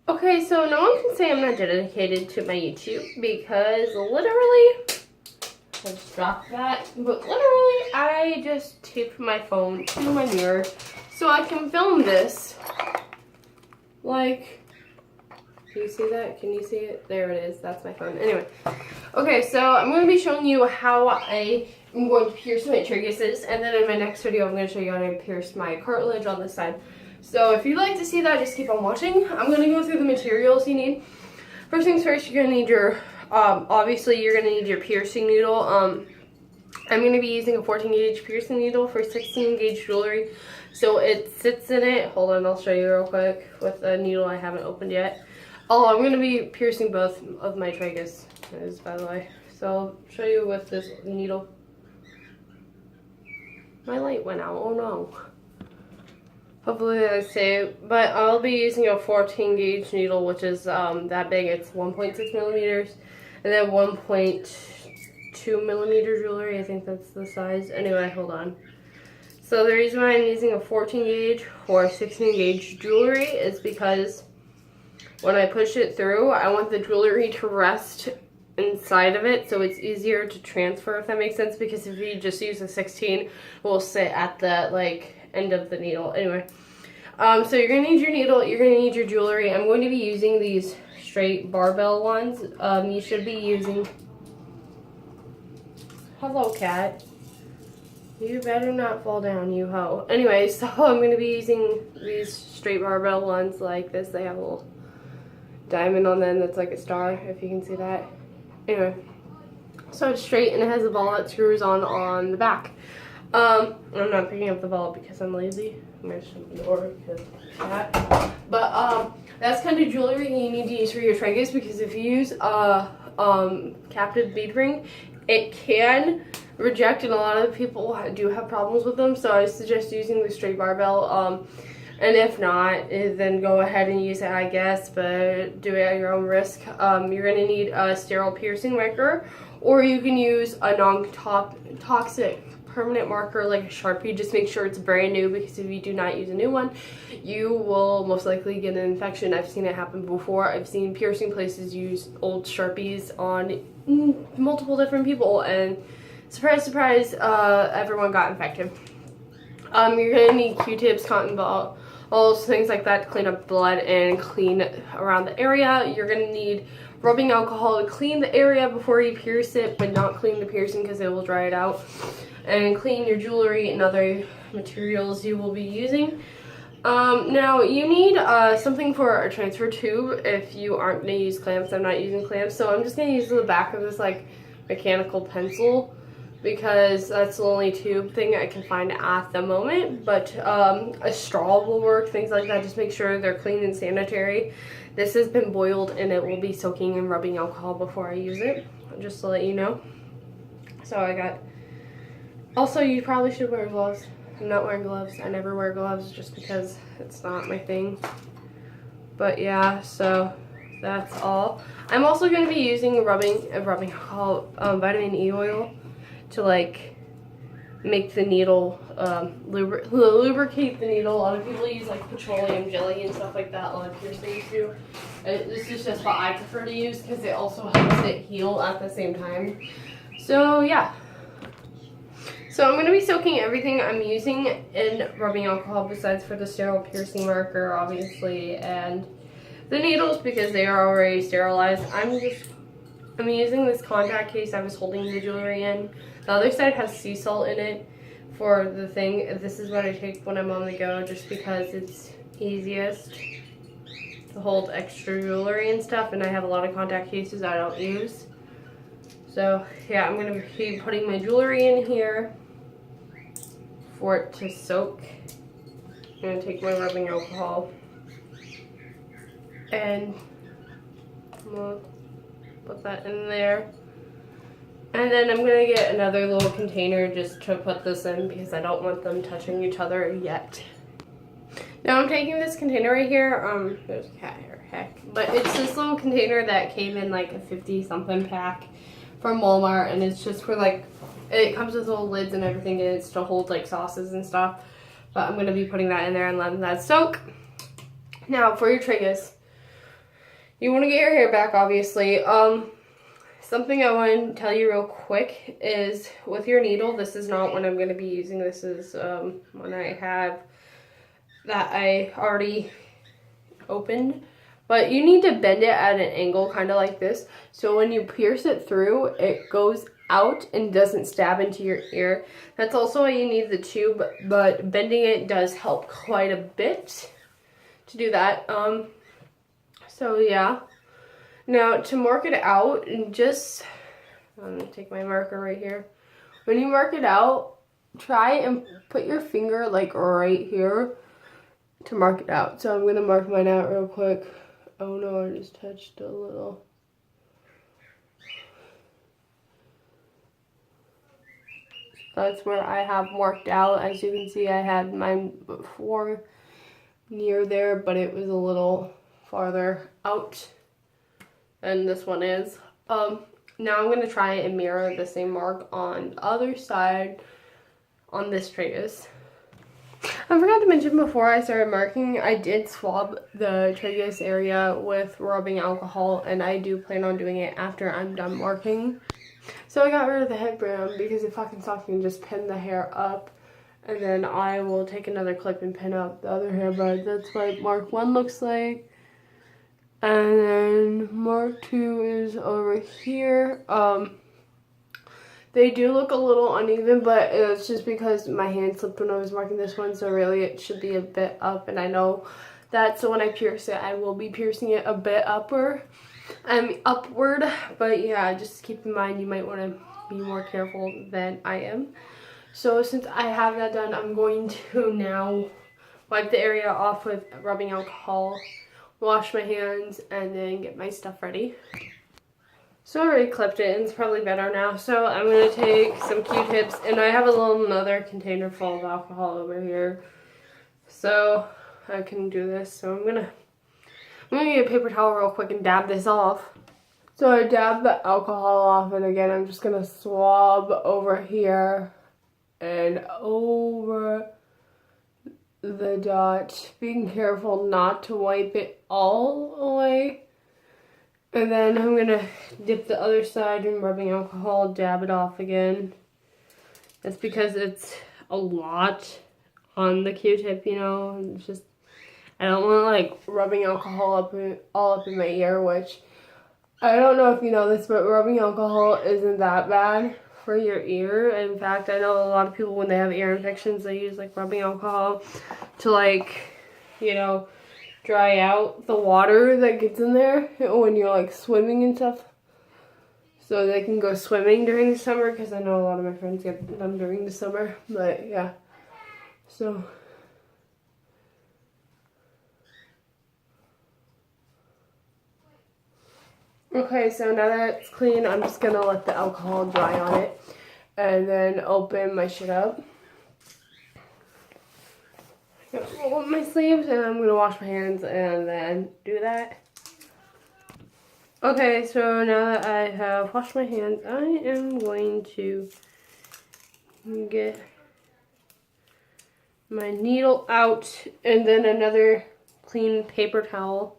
Okay, so no one can say I'm not dedicated to my YouTube because literally, let's drop that, but literally I just taped my phone to my mirror so I can film this. Like, can you see that? Can you see it? There it is. That's my phone. Anyway, okay, so I'm going to be showing you how I am going to pierce my traguses, and then in my next video I'm going to show you how to pierce my cartilage on this side. So if you'd like to see that, just keep on watching. I'm going to go through the materials you need. First things first, you're going to need your, obviously you're going to need your piercing needle. I'm going to be using a 14 gauge piercing needle for 16 gauge jewelry. So it sits in it. Hold on, I'll show you real quick with a needle I haven't opened yet. Oh, I'm going to be piercing both of my tragus, by the way. So I'll show you with this needle. My light went out, oh no. Hopefully that's safe, but I'll be using a 14 gauge needle, which is that big. It's 1.6 millimeters, and then 1.2 millimeter jewelry. I think that's the size. Anyway, hold on. So the reason why I'm using a 14 gauge or 16 gauge jewelry is because when I push it through, I want the jewelry to rest inside of it, so it's easier to transfer, if that makes sense, because if you just use a 16, it will sit at the end of the needle. Anyway, so you're gonna need your needle, you're gonna need your jewelry. I'm going to be using these straight barbell ones. You should be using, hello cat, you better not fall down, you hoe. Anyway, so I'm gonna be using these straight barbell ones like this. They have a little diamond on them that's like a star, if you can see that. Anyway, so it's straight and it has a ball that screws on the back. I'm not picking up the ball because I'm lazy. I'm gonna shut the door because of that. But that's kind of jewelry you need to use for your tragus, because if you use a captive bead ring, it can reject, and a lot of people do have problems with them. So I suggest using the straight barbell. And if not, then go ahead and use it, I guess, but do it at your own risk. You're going to need a sterile piercing marker, or you can use a non-toxic permanent marker like a Sharpie. Just make sure it's brand new, because if you do not use a new one, you will most likely get an infection. I've seen it happen before. I've seen piercing places use old Sharpies on multiple different people, and surprise, surprise, everyone got infected. You're going to need Q-tips, cotton balls, things like that to clean up blood and clean around the area. You're going to need rubbing alcohol to clean the area before you pierce it, but not clean the piercing because it will dry it out. And clean your jewelry and other materials you will be using. Now, you need something for a transfer tube if you aren't going to use clamps. I'm not using clamps, so I'm just going to use the back of this mechanical pencil, because that's the only tube thing I can find at the moment. But a straw will work, things like that. Just make sure they're clean and sanitary. This has been boiled and it will be soaking in rubbing alcohol before I use it, just to let you know. So I got, also you probably should wear gloves. I'm not wearing gloves. I never wear gloves just because it's not my thing. But yeah, so that's all. I'm also going to be using rubbing alcohol, vitamin E oil, to make the needle lubricate the needle. A lot of people use petroleum jelly and stuff like that. A lot of piercings do. This is just what I prefer to use because it also helps it heal at the same time. So yeah. So I'm going to be soaking everything I'm using in rubbing alcohol, besides for the sterile piercing marker, obviously, and the needles, because they are already sterilized. I'm using this contact case I was holding the jewelry in. The other side has sea salt in it for the thing. This is what I take when I'm on the go, just because it's easiest to hold extra jewelry and stuff, and I have a lot of contact cases I don't use. So yeah, I'm going to be putting my jewelry in here for it to soak. I'm going to take my rubbing alcohol and put that in there. And then I'm going to get another little container just to put this in, because I don't want them touching each other yet. Now I'm taking this container right here. There's a cat here, heck. But it's this little container that came in a 50 something pack from Walmart, and it's just for it comes with little lids and everything, and it's to hold sauces and stuff. But I'm going to be putting that in there and letting that soak. Now for your tragus, You want to get your hair back, obviously. Something I want to tell you real quick is with your needle, this is not what I'm going to be using. This is one I have that I already opened. But you need to bend it at an angle, kind of like this. So when you pierce it through, it goes out and doesn't stab into your ear. That's also why you need the tube, but bending it does help quite a bit to do that. So yeah. Now to mark it out, and just, I'm gonna take my marker right here. When you mark it out, try and put your finger like right here to mark it out. So I'm gonna mark mine out real quick. Oh no, I just touched a little. That's where I have marked out. As you can see, I had mine before near there, but it was a little farther out than this one is. Now I'm gonna try and mirror the same mark on the other side on this tragus. I forgot to mention before I started marking, I did swab the tragus area with rubbing alcohol, and I do plan on doing it after I'm done marking. So I got rid of the headband because it fucking sucks. You can just pin the hair up, and then I will take another clip and pin up the other hairband. That's what mark 1 looks like. And then mark 2 is over here. They do look a little uneven, but it's just because my hand slipped when I was marking this one, so really it should be a bit up, and I know that, so when I pierce it, I will be piercing it a bit upward, but yeah, just keep in mind you might want to be more careful than I am. So since I have that done, I'm going to now wipe the area off with rubbing alcohol, wash my hands, and then get my stuff ready. So I already clipped it, and it's probably better now. So I'm going to take some Q-tips, and I have a little another container full of alcohol over here, so I can do this. So I'm gonna get a paper towel real quick and dab this off. So I dab the alcohol off, and again, I'm just going to swab over here and over the dot, being careful not to wipe it all away. And then I'm going to dip the other side in rubbing alcohol, dab it off again. That's because it's a lot on the Q-tip, you know. It's just, I don't want like rubbing alcohol all up in my ear, which I don't know if you know this, but rubbing alcohol isn't that bad for your ear. In fact, I know a lot of people, when they have ear infections, they use like rubbing alcohol to, like, you know, dry out the water that gets in there when you're like swimming and stuff, so they can go swimming during the summer, because I know a lot of my friends get them during the summer. But yeah, so okay, so now that it's clean, I'm just gonna let the alcohol dry on it and then open my shit up. Roll up my sleeves, and I'm gonna wash my hands and then do that. Okay, so now that I have washed my hands, I am going to get my needle out and then another clean paper towel.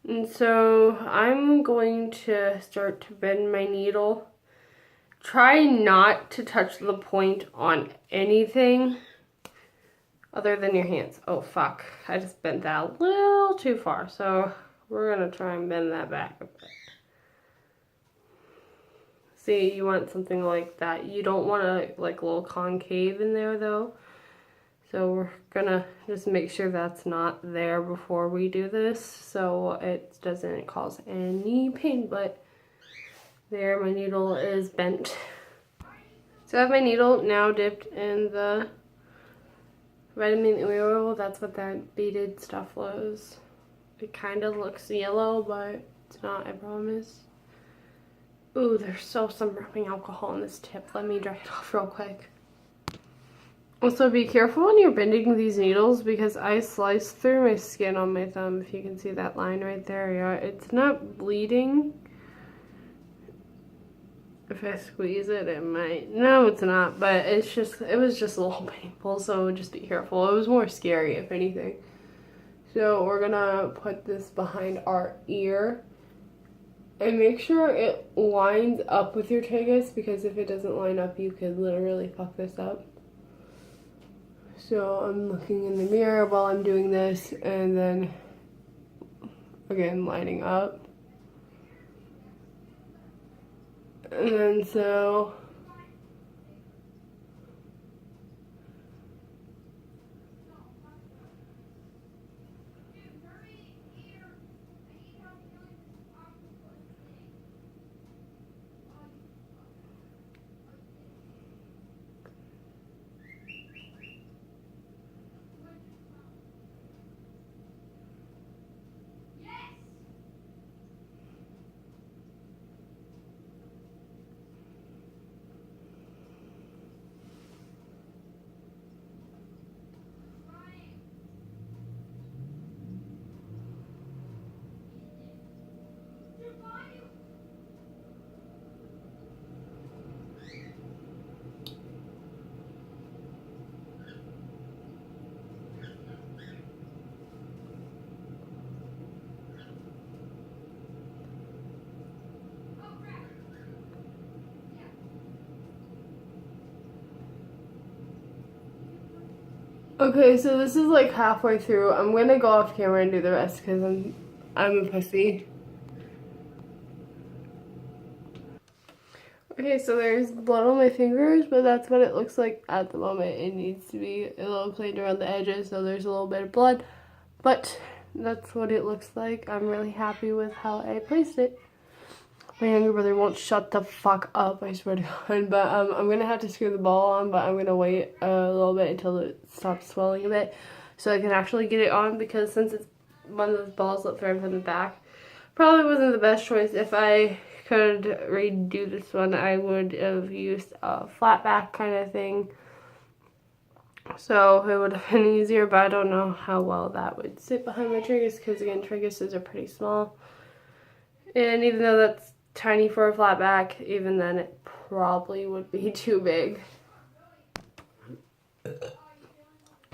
And so I'm going to start to bend my needle. Try not to touch the point on anything other than your hands. Oh fuck, I just bent that a little too far, so we're gonna try and bend that back a bit. See, you want something like that. You don't want a like little concave in there though, so we're gonna just make sure that's not there before we do this, so it doesn't cause any pain. But there, my needle is bent. So I have my needle now dipped in the vitamin oil. That's what that beaded stuff was. It kind of looks yellow, but it's not, I promise. Ooh, there's still some rubbing alcohol in this tip. Let me dry it off real quick. Also, be careful when you're bending these needles, because I sliced through my skin on my thumb. If you can see that line right there, yeah, it's not bleeding. If I squeeze it, it might. No, it's not, but it was just a little painful, so just be careful. It was more scary, if anything. So we're gonna put this behind our ear and make sure it lines up with your tragus, because if it doesn't line up, you could literally fuck this up. So I'm looking in the mirror while I'm doing this, and then again lining up. And then so okay, so this is like halfway through. I'm gonna go off camera and do the rest because I'm a pussy. Okay, so there's blood on my fingers, but that's what it looks like at the moment. It needs to be a little cleaned around the edges, so there's a little bit of blood, but that's what it looks like. I'm really happy with how I placed it. My younger brother won't shut the fuck up, I swear to God. But I'm going to have to screw the ball on, but I'm going to wait a little bit until it stops swelling a bit so I can actually get it on, because since it's one of those balls that thread from the back, probably wasn't the best choice. If I could redo this one, I would have used a flat back kind of thing. So it would have been easier, but I don't know how well that would sit behind my tragus, because again, traguses are pretty small. And even though that's tiny for a flat back, even then it probably would be too big.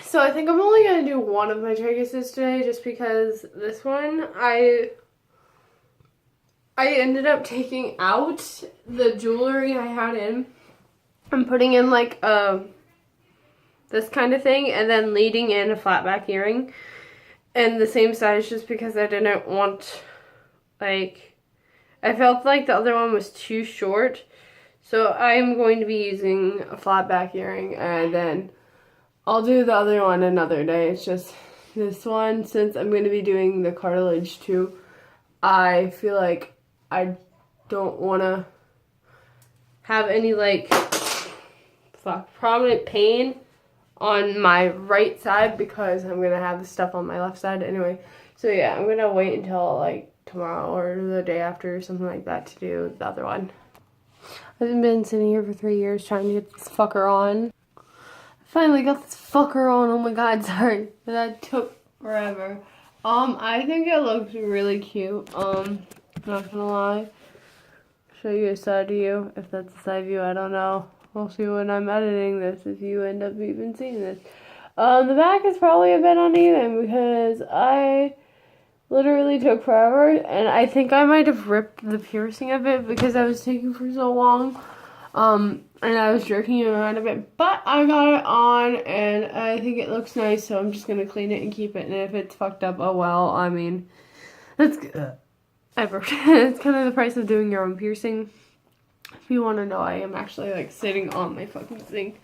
So I think I'm only going to do one of my traguses today, just because this one, I ended up taking out the jewelry I had in and putting in like this kind of thing, and then leading in a flat back earring and the same size, just because I didn't want, like, I felt like the other one was too short. So I'm going to be using a flat back earring, and then I'll do the other one another day. It's just this one, since I'm going to be doing the cartilage too, I feel like I don't want to have any like prominent pain on my right side, because I'm going to have the stuff on my left side anyway. So yeah, I'm going to wait until like tomorrow or the day after or something like that to do the other one. I've been sitting here for 3 years trying to get this fucker on. I finally got this fucker on. Oh my god, sorry. That took forever. I think it looks really cute. Not gonna lie. Show you a side view. If that's a side view, I don't know. We'll see when I'm editing this, if you end up even seeing this. The back is probably a bit uneven because I literally took forever, and I think I might have ripped the piercing a bit because I was taking for so long. And I was jerking it around a bit, but I got it on, and I think it looks nice, so I'm just gonna clean it and keep it. And if it's fucked up, oh well. I mean, that's good. It's kind of the price of doing your own piercing. If you want to know, I am actually like sitting on my fucking sink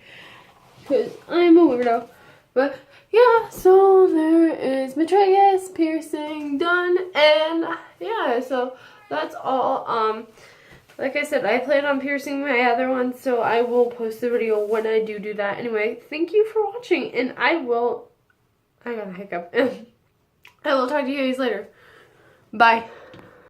because I'm a weirdo. But yeah, so there is my tragus piercing done, and yeah, so that's all. Like I said, I plan on piercing my other one, so I will post the video when I do that. Anyway, thank you for watching, and I got a hiccup. I will talk to you guys later. Bye.